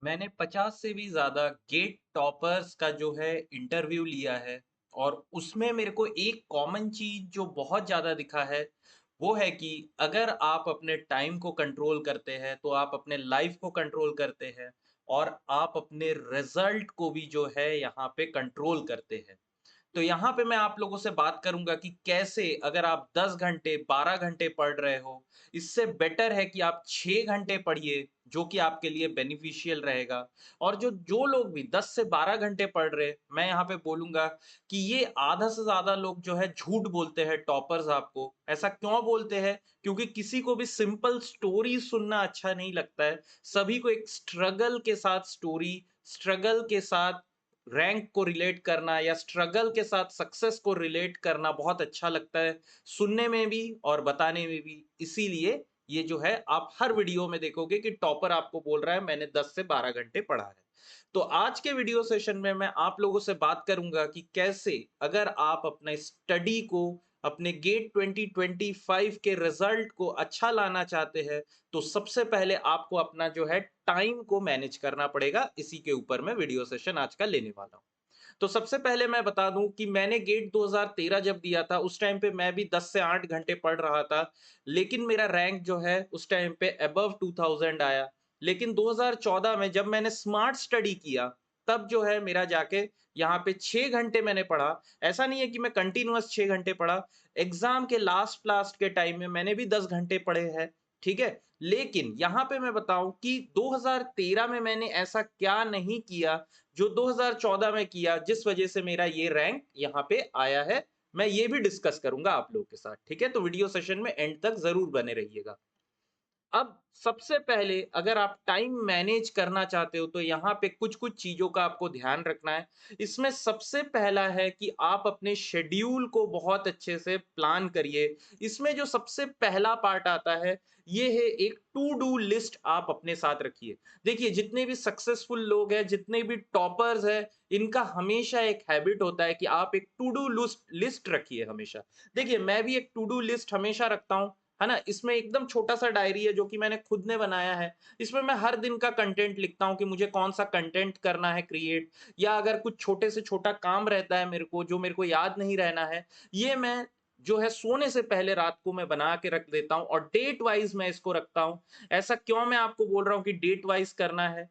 मैंने 50 से भी ज़्यादा गेट टॉपर्स का जो है इंटरव्यू लिया है और उसमें मेरे को एक कॉमन चीज़ जो बहुत ज़्यादा दिखा है, वो है कि अगर आप अपने टाइम को कंट्रोल करते हैं, तो आप अपने लाइफ को कंट्रोल करते हैं और आप अपने रिज़ल्ट को भी जो है यहाँ पे कंट्रोल करते हैं। तो यहाँ पे मैं आप लोगों से बात करूँगा कि कैसे अगर आप 10 घंटे, 12 घंटे पढ़ रहे हो, इससे बेटर है कि आप 6 घंटे पढ़िए, जो कि आपके लिए बेनिफिशियल रहेगा। और जो जो लोग भी 10 से 12 घंटे पढ़ रहे, मैं यहाँ पे बोलूँगा कि ये आधा से ज़्यादा लोग जो है झूठ बोलते हैं टॉपर्स आपको। ऐसा क्यों बोलते हैं? क्योंकि किसी को भी सिंपल स्टोरी सुनना अच्छा नहीं लगता है। सभी को एक स्ट्रगल के साथ स्टोरी, स्ट्रगल के साथ रैंक को रिलेट करना या स्ट्रगल के साथ सक्सेस को रिलेट करना बहुत अच्छा लगता है, सुनने में भी और बताने में भी। इसीलिए ये जो है आप हर वीडियो में देखोगे कि टॉपर आपको बोल रहा है मैंने 10 से 12 घंटे पढ़ा है। तो आज के वीडियो सेशन में मैं आप लोगों से बात करूंगा कि कैसे अगर आप अपने स्टडी को अपने गेट 2025 के रिजल्ट को अच्छा लाना चाहते हैं, तो सबसे पहले आपको अपना जो है टाइम को मैनेज करना पड़ेगा। इसी के ऊपर मैं वीडियो सेशन आज का लेने वाला हूं। तो सबसे पहले मैं बता दूं कि मैंने गेट 2013 जब दिया था, उस टाइम पे मैं भी 10 से 8 घंटे पढ़ रहा था, लेकिन मेरा रैंक जो है उस टाइम पे अबव 2000 आया। लेकिन 2014 में जब मैंने स्मार्ट स्टडी किया, तब जो है मेरा जाके यहाँ पे 6 घंटे मैंने पढ़ा। ऐसा नहीं है कि मैं कंटिन्यूअस 6 घंटे पढ़ा, एग्जाम के लास्ट लास्ट के टाइम में मैंने भी 10 घंटे पढ़े हैं, ठीक है? लेकिन यहाँ पे मैं बताऊं कि 2013 में मैंने ऐसा क्या नहीं किया जो 2014 में किया, जिस वजह से मेरा ये रैंक यहाँ पे आया है। मैं ये भी डिस्कस करूंगा आप लोगों के साथ, ठीक है? तो वीडियो सेशन में एंड तक जरूर बने रहिएगा। अब सबसे पहले अगर आप टाइम मैनेज करना चाहते हो, तो यहाँ पे कुछ-कुछ चीज़ों का आपको ध्यान रखना है। इसमें सबसे पहला है कि आप अपने शेड्यूल को बहुत अच्छे से प्लान करिए। इसमें जो सबसे पहला पार्ट आता है, ये है एक टू डू लिस्ट आप अपने साथ रखिए। देखिए, जितने भी सक्सेसफुल लोग हैं, जितने भी टॉपर्स हैं, इनका हमेशा एक हैबिट होता है कि आप एक टू डू लुस्ट लिस्ट रखिए हमेशा। देखिए, मैं भी एक टू डू लिस्ट हमेशा रखता हूँ, है ना? इसमें एकदम छोटा-सा डायरी है जो कि मैंने खुद ने बनाया है। इसमें मैं हर दिन का कंटेंट लिखता हूँ कि मुझे कौन-सा कंटेंट करना है क्रिएट, या अगर कुछ छोटे से छोटा काम रहता है मेरे को, जो मेरे को याद नहीं रहना है, ये मैं जो है सोने से पहले रात को मैं बना के रख देता हूँ और डेट वाइज़ मैं इसको रखता हूँ। ऐसा क्यों मैं आपको बोल रहा हूँ कि डेट वाइज़ करना है?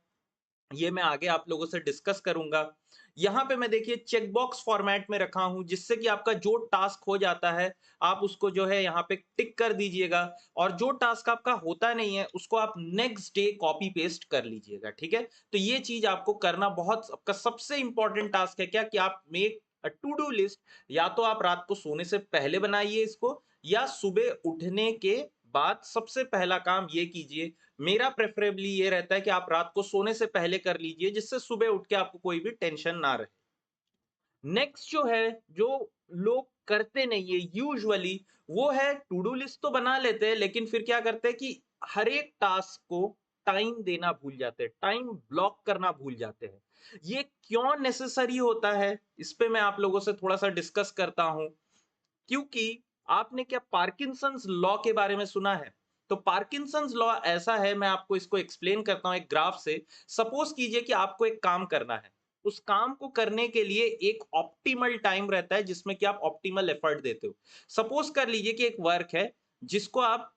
ये मैं आगे आप लोगों से डिस्कस करूंगा। यहाँ पे मैं देखिए चेक बॉक्स फॉर्मेट में रखा हूं, जिससे कि आपका जो टास्क हो जाता है, आप उसको जो है यहाँ पे टिक कर दीजिएगा, और जो टास्क आपका होता नहीं है उसको आप नेक्स्ट डे कॉपी पेस्ट कर लीजिएगा, ठीक है? तो ये चीज आपको करना बहुत, आपका सबसे इंपॉर्टेंट टास्क है क्या कि आप make a to do list. या तो आप रात को सोने से पहले बनाइए इसको, या सुबह उठने के बाद सबसे पहला काम ये कीजिए। मेरा प्रेफरेबली ये रहता है कि आप रात को सोने से पहले कर लीजिए, जिससे सुबह उठ के आपको कोई भी टेंशन ना रहे। नेक्स्ट जो है, जो लोग करते नहीं है यूजुअली, वो है टू डू लिस्ट तो बना लेते हैं, लेकिन फिर क्या करते हैं कि हर एक टास्क को टाइम देना भूल जाते हैं, टाइम ब्लॉक करना भूल जाते हैं। ये क्यों नेसेसरी होता है, इस पे मैं आप लोगों से थोड़ा सा डिस्कस करता हूं। क्योंकि आपने क्या पार्किंसंस लॉ के बारे में सुना है? तो पार्किंसंस लॉ ऐसा है, मैं आपको इसको एक्सप्लेन करता हूं एक ग्राफ से। सपोज कीजिए कि आपको एक काम करना है। उस काम को करने के लिए एक ऑप्टिमल टाइम रहता है, जिसमें कि आप ऑप्टिमल एफर्ट देते हो। सपोज कर लीजिए कि एक वर्क है, जिसको आप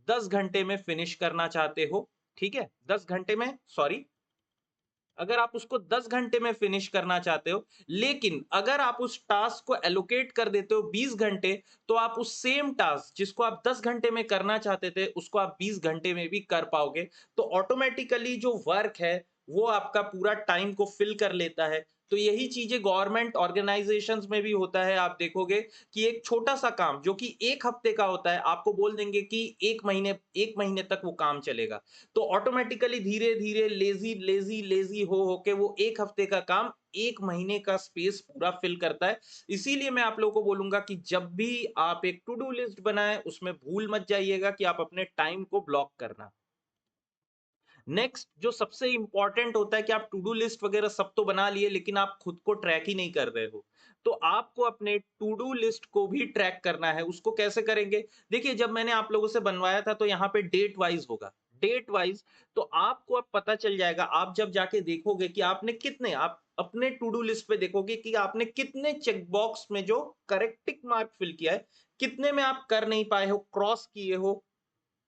10 घंटे में फिनिश करना चाहते हो, ठीक है? 10 घंटे में, सॉरी, अगर आप उसको 10 घंटे में फिनिश करना चाहते हो, लेकिन अगर आप उस टास्क को एलोकेट कर देते हो 20 घंटे, तो आप उस सेम टास्क जिसको आप 10 घंटे में करना चाहते थे, उसको आप 20 घंटे में भी कर पाओगे। तो ऑटोमेटिकली जो वर्क है, वो आपका पूरा टाइम को फिल कर लेता है। तो यही चीजें गवर्नमेंट ऑर्गेनाइजेशंस में भी होता है। आप देखोगे कि एक छोटा सा काम जो कि 1 हफ्ते का होता है, आपको बोल देंगे कि 1 महीने तक वो काम चलेगा। तो ऑटोमेटिकली धीरे-धीरे लेज़ी, लेज़ी, लेज़ी हो के वो 1 हफ्ते का काम 1 महीने का स्पेस पूरा फिल करता है। इसीलिए मैं आप लोगों को बोलूँगा कि जब भी आप एक टू डू लिस्ट बनाएँ, उसमें भूल मत जाइएगा कि आप अपने टाइम को ब्लॉक करना। नेक्स्ट जो सबसे इंपॉर्टेंट होता है कि आप टू डू लिस्ट वगैरह सब तो बना लिए, लेकिन आप खुद को ट्रैक ही नहीं कर रहे हो। तो आपको अपने टू डू लिस्ट को भी ट्रैक करना है। उसको कैसे करेंगे? देखिए, जब मैंने आप लोगों से बनवाया था, तो यहाँ पे डेट वाइज होगा। डेट वाइज, तो आपको अब पता चल जाएगा। आप जब जाके देखोगे कि आपने कितने, आप अपने टू डू लिस्ट पे देखोगे कि आपने कितने चेक बॉक्स में जो करेक्ट टिक मार्क फिल किया है, कितने में आप कर नहीं पाए हो, क्रॉस किए हो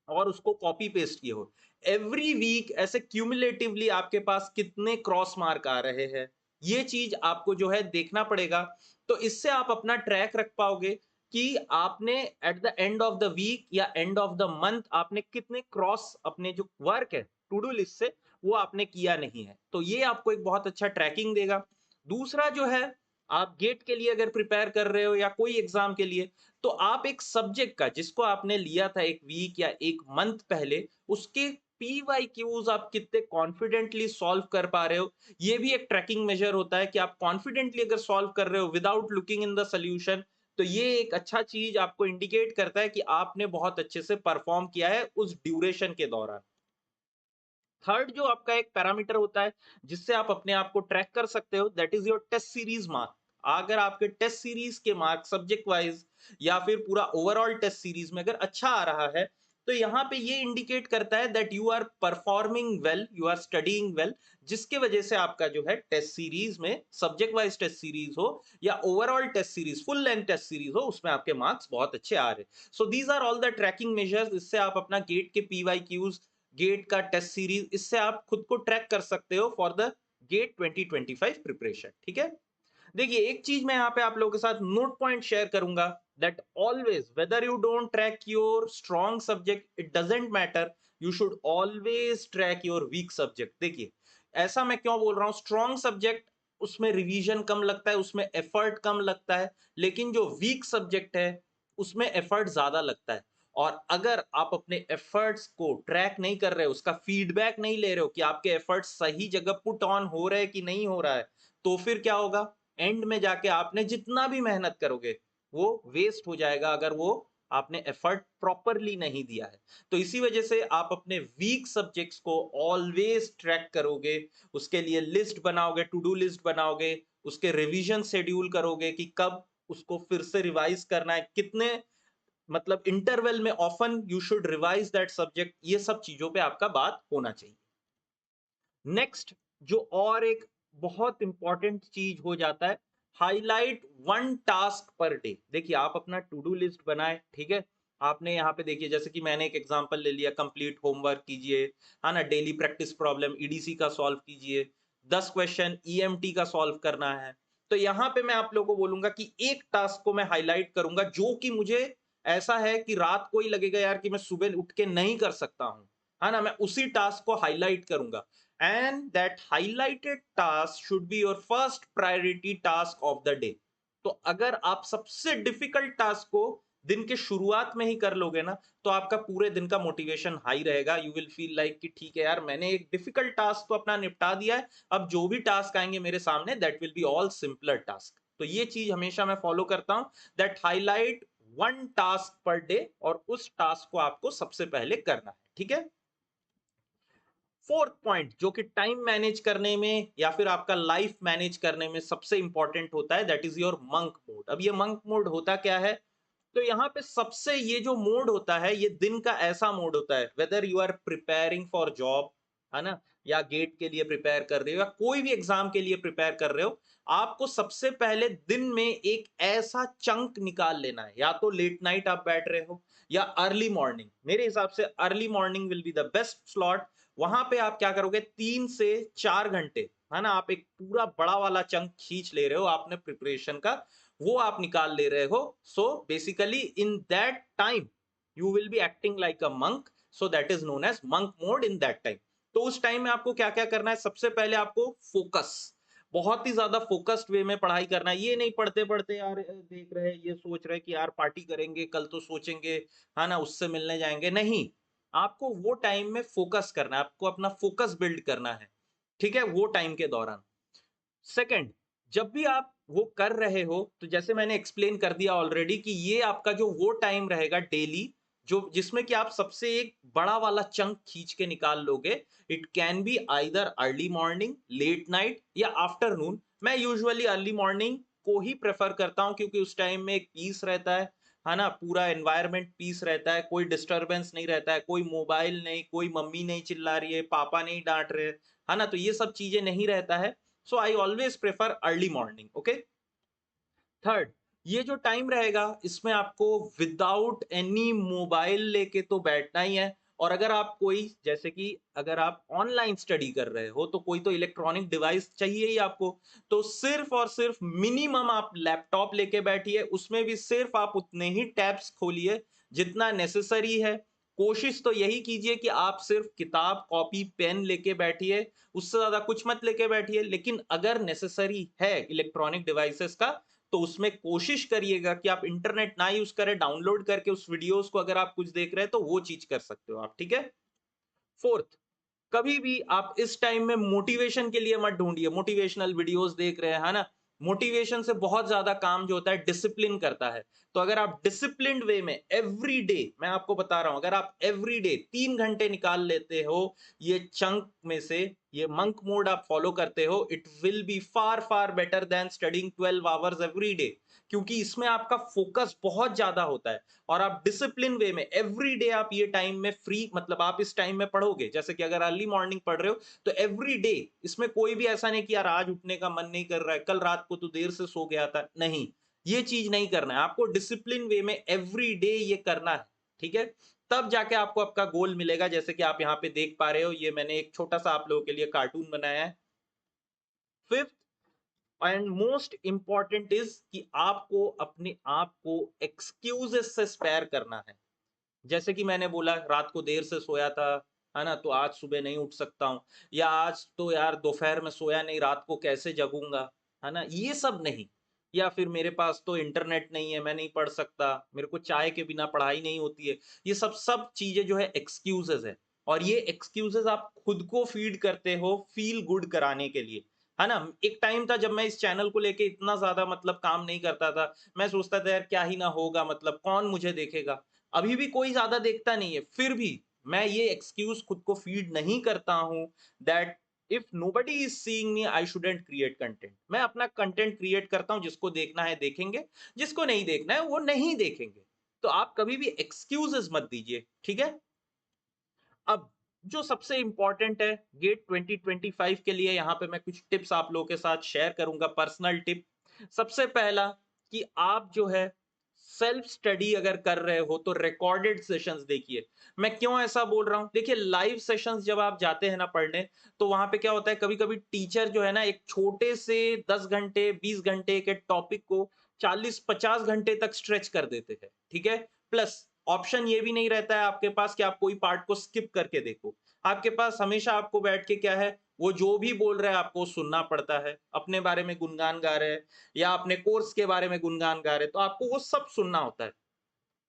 और उसको कॉपी पेस्ट किए हो। एवरी वीक ऐसे क्यूमुलेटिवली आपके पास कितने क्रॉस मार्क आ रहे हैं, ये चीज आपको जो है देखना पड़ेगा। तो इससे आप अपना ट्रैक रख पाओगे कि आपने at the end of the week या एंड ऑफ द मंथ आपने कितने क्रॉस अपने जो वर्क है टू डू लिस्ट से वो आपने किया नहीं है। तो ये आपको एक बहुत अच्छा ट्रैकिंग देगा। दूसरा जो है, आप गेट के लिए अगर प्रिपेयर कर रहे हो या कोई एग्जाम के लिए, तो आप एक सब्जेक्ट का जिसको आपने लिया था एक वीक या एक मंथ पहले, उसके पीवाईक्यूज आप कितने कॉन्फिडेंटली सॉल्व कर पा रहे हो, ये भी एक ट्रैकिंग मेजर होता है कि आप कॉन्फिडेंटली अगर सॉल्व कर रहे हो without looking in the solution, तो ये एक अच्छा चीज आपको इंडिकेट करता है कि आपने बहुत अच्छे से परफॉर्म किया है उस ड्यूरेशन के दौरान। थर्ड जो आपका एक पैरामीटर होता है जिससे आप अपने आप को ट्रैक कर सकते हो, that is your test series mark. अगर आपके टेस्ट सीरीज के मार्क सब्जेक्ट वाइज या फिर पूरा ओवरऑल टेस्ट सीरीज में अगर अच्छा आ रहा है, तो यहाँ पे ये इंडिकेट करता है that you are performing well, you are studying well, जिसके वजह से आपका जो है टेस्ट सीरीज में सब्जेक्ट वाइज टेस्ट सीरीज हो या overall test series full length test series हो, उसमें आपके मार्क्स बहुत अच्छे आ रहे। So these are all the tracking measures, इससे आप अपना गेट के पीवाई क्यूज, गेट का टेस्ट सीरीज, इससे आप खुद को ट्रैक कर सकते हो फॉर द गेट 2025 प्रिपरेशन। ठीक है। देखिए एक चीज मैं यहाँ पे आप लोगों के साथ नोट पॉइंट शेयर करूंगा, that always whether you don't track your strong subject, it doesn't matter, you should always track your weak subject. देखिए ऐसा मैं क्यों बोल रहा हूँ, स्ट्रॉन्ग सब्जेक्ट उसमें रिवीजन कम लगता है, उसमें एफर्ट कम लगता है, लेकिन जो वीक सब्जेक्ट है उसमें एफर्ट ज्यादा लगता है। और अगर आप अपने एफर्ट्स को ट्रैक नहीं कर रहे हो, उसका फीडबैक नहीं ले रहे हो कि आपके एफर्ट्स सही जगह पुट ऑन हो रहे हैं कि नहीं हो रहा है, तो फिर क्या होगा, एंड में जाके आपने जितना भी मेहनत करोगे वो वेस्ट हो जाएगा, अगर वो आपने एफर्ट प्रॉपरली नहीं दिया है। तो इसी वजह से आप अपने वीक सब्जेक्ट्स को ऑलवेज ट्रैक करोगे, उसके लिए लिस्ट बनाओगे, टू डू लिस्ट बनाओगे, उसके रिवीजन शेड्यूल करोगे कि कब उसको फिर से रिवाइज करना है, कितने मतलब इंटरवल में often you should revise that subject, ये सब चीजों पे आपका बात होना चाहिए। नेक्स्ट जो और एक बहुत इंपॉर्टेंट चीज हो जाता है, highlight one task per day. देखिए आप अपना टू डू लिस्ट बनाए, ठीक है, आपने यहाँ पे देखिए जैसे कि मैंने एक एग्जांपल ले लिया, कंप्लीट होमवर्क कीजिए, है ना, डेली प्रैक्टिस प्रॉब्लम ईडीसी का सॉल्व कीजिए, 10 क्वेश्चन ईएमटी का सॉल्व करना है। तो यहाँ पे मैं आप लोगों को बोलूंगा कि एक टास्क को मैं हाईलाइट करूंगा जो कि मुझे ऐसा है कि रात को ही लगेगा यार कि मैं सुबह उठ के नहीं कर सकता हूँ, है ना, मैं उसी टास्क को हाईलाइट करूंगा। And that highlighted task should be your first priority task of the day। तो अगर आप सबसे डिफिकल्ट टास्क को दिन के शुरुआत में ही कर लोगे ना, तो आपका पूरे दिन का मोटिवेशन हाई रहेगा, यू विल फील लाइक कि ठीक है यार मैंने एक डिफिकल्ट टास्क तो अपना निपटा दिया है, अब जो भी टास्क आएंगे मेरे सामने that will be all simpler task. तो ये चीज हमेशा मैं फॉलो करता हूं, that highlight one task per day, और उस टास्क को आपको सबसे पहले करना है। ठीक है। फोर्थ पॉइंट जो कि टाइम मैनेज करने में या फिर आपका लाइफ मैनेज करने में सबसे इंपॉर्टेंट होता है, that is your monk mode. अब ये मंक मोड होता क्या है, तो यहाँ पे सबसे ये जो मोड होता है, ये दिन का ऐसा मोड होता है, whether you are preparing for job, है ना, या गेट के लिए प्रिपेयर कर रहे हो या कोई भी एग्जाम के लिए प्रिपेयर कर रहे हो, आपको सबसे पहले दिन में एक ऐसा चंक निकाल लेना है, या तो लेट नाइट आप बैठ रहे हो या अर्ली मॉर्निंग, मेरे हिसाब से early morning will be the best slot. वहां पे आप क्या करोगे, 3 से 4 घंटे, है ना, आप एक पूरा बड़ा वाला चंक खींच ले रहे हो आपने प्रिपरेशन का, वो आप निकाल ले रहे हो। So basically in that time you will be acting like a monk, so that is known as monk mode in that time. तो उस टाइम में आपको क्या क्या करना है, सबसे पहले आपको फोकस, बहुत ही ज्यादा फोकस्ड वे में पढ़ाई करना है। ये नहीं पढ़ते पढ़ते यार देख रहे ये सोच रहे कि यार पार्टी करेंगे कल तो सोचेंगे, है ना, उससे मिलने जाएंगे, नहीं, आपको वो टाइम में फोकस करना है, आपको अपना फोकस बिल्ड करना है, ठीक है, वो टाइम के दौरान। सेकंड, जब भी आप वो कर रहे हो, तो जैसे मैंने एक्सप्लेन कर दिया ऑलरेडी कि ये आपका जो वो टाइम रहेगा डेली, जो जिसमें कि आप सबसे एक बड़ा वाला चंक खींच के निकाल लोगे। It can be either early morning, late night or afternoon. मैं यूजुअली अर्ली मॉर्निंग को ही प्रेफर करता हूं क्योंकि उस टाइम में एक पीस रहता है, है ना? पूरा एनवायरनमेंट पीस रहता है, कोई डिस्टर्बेंस नहीं रहता है, कोई मोबाइल नहीं, कोई मम्मी नहीं चिल्ला रही है, पापा नहीं डाँट रहे, है ना? तो ये सब चीज़ें नहीं रहता है। So I always prefer early morning, okay? Third, ये जो टाइम रहेगा इसमें आपको विदाउट एनी मोबाइल लेके तो बैठना ही है। और अगर आप कोई, जैसे कि अगर आप ऑनलाइन स्टडी कर रहे हो तो कोई तो इलेक्ट्रॉनिक डिवाइस चाहिए ही आपको। तो सिर्फ और सिर्फ मिनिमम आप लैपटॉप लेके बैठिए, उसमें भी सिर्फ आप उतने ही टैब्स खोलिए जितना नेसेसरी है। कोशिश तो यही कीजिए कि आप सिर्फ किताब कॉपी पेन लेके बैठिए, उससे ज्यादा कुछ मत लेके बैठिए। लेकिन अगर नेसेसरी है इलेक्ट्रॉनिक डिवाइसेस का, तो उसमें कोशिश करिएगा कि आप इंटरनेट ना यूज करें, डाउनलोड करके उस वीडियोस को अगर आप कुछ देख रहे हैं तो वो चीज कर सकते हो आप, ठीक है? फोर्थ, कभी भी आप इस टाइम में मोटिवेशन के लिए मत ढूंढिए, मोटिवेशनल वीडियोस देख रहे हैं, है ना? मोटिवेशन से बहुत ज्यादा काम जो होता है डिसिप्लिन करता है। तो अगर आप डिसिप्लिन्ड वे में एवरी डे, मैं आपको बता रहा हूं, अगर आप एवरी डे 3 घंटे निकाल लेते हो ये चंक में से, ये मंक मोड आप फॉलो करते हो, it will be far far better than studying 12 hours every day. क्योंकि इसमें आपका फोकस बहुत ज्यादा होता है। और आप डिसिप्लिन वे में एवरी डे आप ये टाइम में फ्री, मतलब आप इस टाइम में पढ़ोगे, जैसे कि अगर अर्ली मॉर्निंग पढ़ रहे हो तो एवरी डे, इसमें कोई भी ऐसा नहीं कि यार आज उठने का मन नहीं कर रहा है, कल रात को तो देर से सो गया था, नहीं। ये चीज नहीं करना है आपको, डिसिप्लिन वे में एवरी डे ये करना है, ठीक है? तब जाके आपको आपका गोल मिलेगा। जैसे कि आप यहाँ पे देख पा रहे हो, ये मैंने एक छोटा सा आप लोगों के लिए कार्टून बनाया है। Fifth and most important is कि आपको अपने आप को एक्सक्यूजेस से स्पेयर करना है। जैसे कि मैंने बोला रात को देर से सोया था, है ना? तो आज सुबह नहीं उठ सकता हूँ, या आज तो यार दोपहर में सोया नहीं, रात को कैसे जगूंगा, है ना? ये सब नहीं। या फिर मेरे पास तो इंटरनेट नहीं है, मैं नहीं पढ़ सकता, मेरे को चाय के बिना पढ़ाई नहीं होती है। ये सब सब चीजें जो है एक्सक्यूजेस है। और ये एक्सक्यूजेस आप खुद को फीड करते हो फील गुड कराने के लिए, है ना? एक टाइम था जब मैं इस चैनल को लेके इतना ज्यादा मतलब काम नहीं करता था। मैं सोचता था यार क्या ही ना होगा, मतलब कौन मुझे देखेगा। अभी भी कोई ज़्यादा देखता नहीं है, फिर भी मैं ये एक्सक्यूज़ खुद को फीड नहीं करता हूँ that if nobody is seeing me I shouldn't create content. मैं अपना कंटेंट क्रिएट करता हूँ, जिसको देखना है देखेंगे, जिसको नहीं देखना है वो नहीं देखेंगे। तो आप कभी भी एक्सक्यूज़ेज़ मत दीजिए, ठीक है? अब जो सबसे इम्पोर्टेंट है गेट 2025 के लिए, यहाँ पे मैं कुछ टिप्स आप लोगों के साथ शेयर करूँगा, पर्सनल टिप। सबसे पहला कि आप जो है सेल्फ स्टडी अगर कर रहे हो तो रिकॉर्डेड सेशंस देखिए। मैं क्यों ऐसा बोल रहा हूँ? देखिए लाइव सेशंस जब आप जाते हैं ना पढ़ने, तो वहाँ पे क्या होता है, कभी-कभी टीचर जो है ना एक छोटे से 10 घंटे, 20 घंटे के टॉपिक को 40-50 घंटे तक स्ट्रेच कर देते हैं, ठीक है? प्लस ऑप्शन ये भी नहीं रहता है आपके पास कि आप कोई पार्ट को स्किप करके देखो। आपके पास हमेशा आपको बैठ के क्या है, वो जो भी बोल रहा है आपको सुनना पड़ता है। अपने बारे में गुणगान गा रहे हैं या अपने कोर्स के बारे में गुणगान गा रहे हैं, तो आपको वो सब सुनना होता है।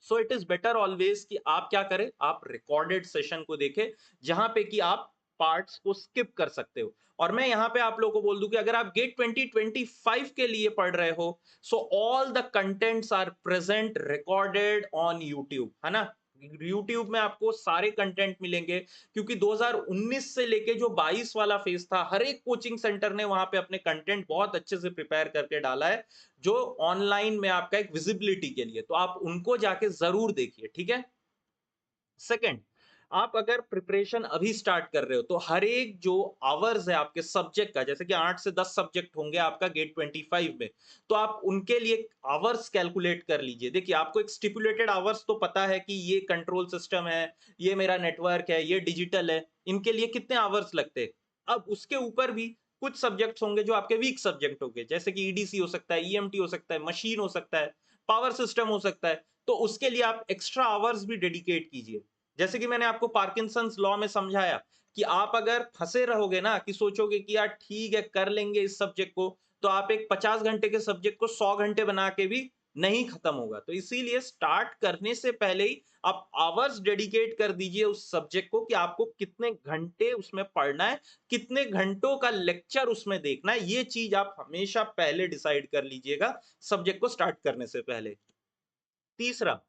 So it is better always कि आप क्या करें, आप रिकॉर्डेड सेशन को देखें, जहां पे कि आप पार्ट्स को स्किप कर सकते हो। और मैं यहाँ पे आप लोगों को बोल दूं कि अगर आप गेट 2025 के लिए पढ़ रहे हो, so all the contents are present recorded on YouTube, है ना? यूट्यूब में आपको सारे कंटेंट मिलेंगे, क्योंकि 2019 से लेके जो 22 वाला फेज था, हर एक कोचिंग सेंटर ने वहां पे अपने कंटेंट बहुत अच्छे से प्रिपेयर करके डाला है, जो ऑनलाइन में आपका एक विजिबिलिटी के लिए, तो आप उनको जाके जरूर देखिए, ठीक है? सेकंड, आप अगर प्रिपरेशन अभी स्टार्ट कर रहे हो तो हर एक जो आवर्स है आपके सब्जेक्ट का, जैसे कि 8 से 10 सब्जेक्ट होंगे आपका गेट 25 में, तो आप उनके लिए आवर्स कैलकुलेट कर लीजिए। देखिए आपको एक स्टिपुलेटेड आवर्स तो पता है कि ये कंट्रोल सिस्टम है, ये मेरा नेटवर्क है, ये डिजिटल है, इनके लिए कितने आवर्स लगते हैं। अब उसके ऊपर भी कुछ सब्जेक्ट्स होंगे जो आपके वीक सब्जेक्ट होंगे, जैसे कि ईडीसी हो सकता है, ईएमटी हो सकता है, मशीन हो सकता है, पावर सिस्टम हो सकता है। तो उसके लिए आप एक्स्ट्रा आवर्स भी डेडिकेट कीजिए। जैसे कि मैंने आपको पार्किंसंस लॉ में समझाया कि आप अगर फंसे रहोगे ना, कि सोचोगे कि यार ठीक है कर लेंगे इस सब्जेक्ट को, तो आप एक 50 घंटे के सब्जेक्ट को 100 घंटे बना के भी नहीं खत्म होगा। तो इसीलिए स्टार्ट करने से पहले ही आप आवर्स डेडिकेट कर दीजिए उस सब्जेक्ट को, कि आपको कितने घंटे उसमें पढ़ना है, कितने घंटों का लेक्चर उसमें देखना है। ये चीज आप हमेशा पहले डिसाइड कर लीजिएगा सब्जेक्ट को स्टार्ट करने से पहले। तीसरा,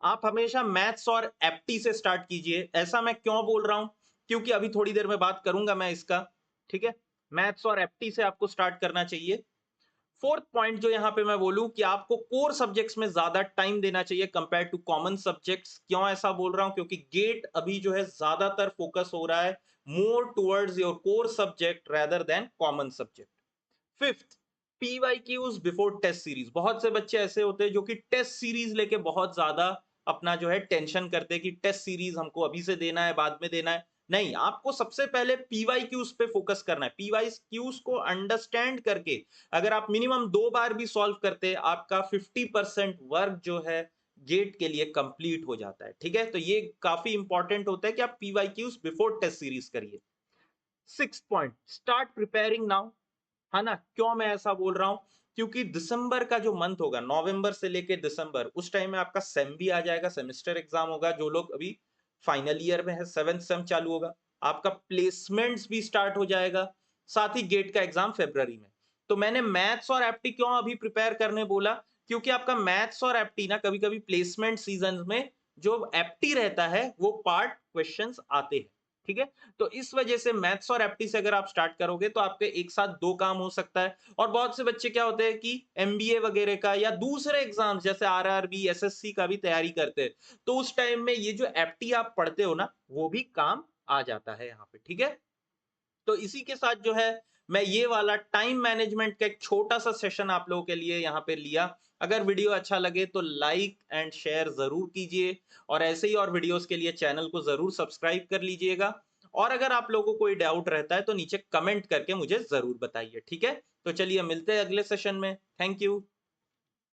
आप हमेशा मैथ्स और एप्टी से स्टार्ट कीजिए। ऐसा मैं क्यों बोल रहा हूं? क्योंकि अभी थोड़ी देर में बात करूंगा मैं इसका, ठीक है? मैथ्स और एप्टी से आपको स्टार्ट करना चाहिए। फोर्थ पॉइंट जो यहाँ पे मैं बोलूं कि आपको कोर सब्जेक्ट्स में ज्यादा टाइम देना चाहिए कंपेयर टू कॉमन सब्जेक्ट्स। क्यों ऐसा बोल रहा हूं? क्योंकि गेट अभी जो है ज्यादातर फोकस हो रहा है more towards your core subject rather than common subject. Fifth, PYQs before test series. बहुत से बच्चे ऐसे होते हैं जो कि टेस्ट सीरीज लेके बहुत ज्यादा अपना जो है टेंशन करते हैं कि टेस्ट सीरीज हमको अभी से देना है, बाद में देना है। नहीं, आपको सबसे पहले पीवाईक्यूज पे फोकस करना है। पीवाईक्यूज को अंडरस्टैंड करके अगर आप मिनिमम 2 बार भी सॉल्व करते हैं, आपका 50% वर्क जो है गेट के लिए कंप्लीट हो जाता है। ठीक है, तो ये काफी इंपॉर्टेंट होता है कि आप पीवाईक्यूज बिफोर टेस्ट सीरीज करिए। Six point, start preparing now. है ना? क्यों मैं ऐसा बोल रहा हूं? क्योंकि दिसंबर का जो मंथ होगा, नवंबर से लेके दिसंबर, उस टाइम में आपका सेम भी आ जाएगा, सेमेस्टर एग्जाम होगा। जो लोग अभी फाइनल ईयर में है, सेवेंथ सेम चालू होगा, आपका प्लेसमेंट्स भी स्टार्ट हो जाएगा, साथ ही गेट का एग्जाम फेब्रवरी में। तो मैंने मैथ्स और एप्टी क्यों अभी प्रिपेयर करने बोला? क्योंकि आपका मैथ्स और एप्टी ना कभी कभी प्लेसमेंट सीजन में जो एप्टी रहता है वो पार्ट क्वेश्चंस आते हैं। ठीक है, तो इस वजह से मैथ्स और एप्टी से अगर आप स्टार्ट करोगे तो आपके एक साथ 2 काम हो सकता है। और बहुत से बच्चे क्या होते हैं कि एमबीए वगैरह का या दूसरे एग्जाम्स जैसे आरआरबी, एसएससी का भी तैयारी करते हैं, तो उस टाइम में ये जो एप्टी आप पढ़ते हो ना, वो भी काम आ जाता है यहाँ पे। ठीक है, तो इसी के साथ जो है मैं ये वाला टाइम मैनेजमेंट का एक छोटा सा सेशन आप लोगों के लिए यहाँ पे लिया। अगर वीडियो अच्छा लगे तो लाइक एंड शेयर जरूर कीजिए, और ऐसे ही और वीडियोस के लिए चैनल को जरूर सब्सक्राइब कर लीजिएगा। और अगर आप लोगों को कोई डाउट रहता है तो नीचे कमेंट करके मुझे जरूर बताइए। ठीक है, तो चलिए मिलते हैं अगले सेशन में। Thank you.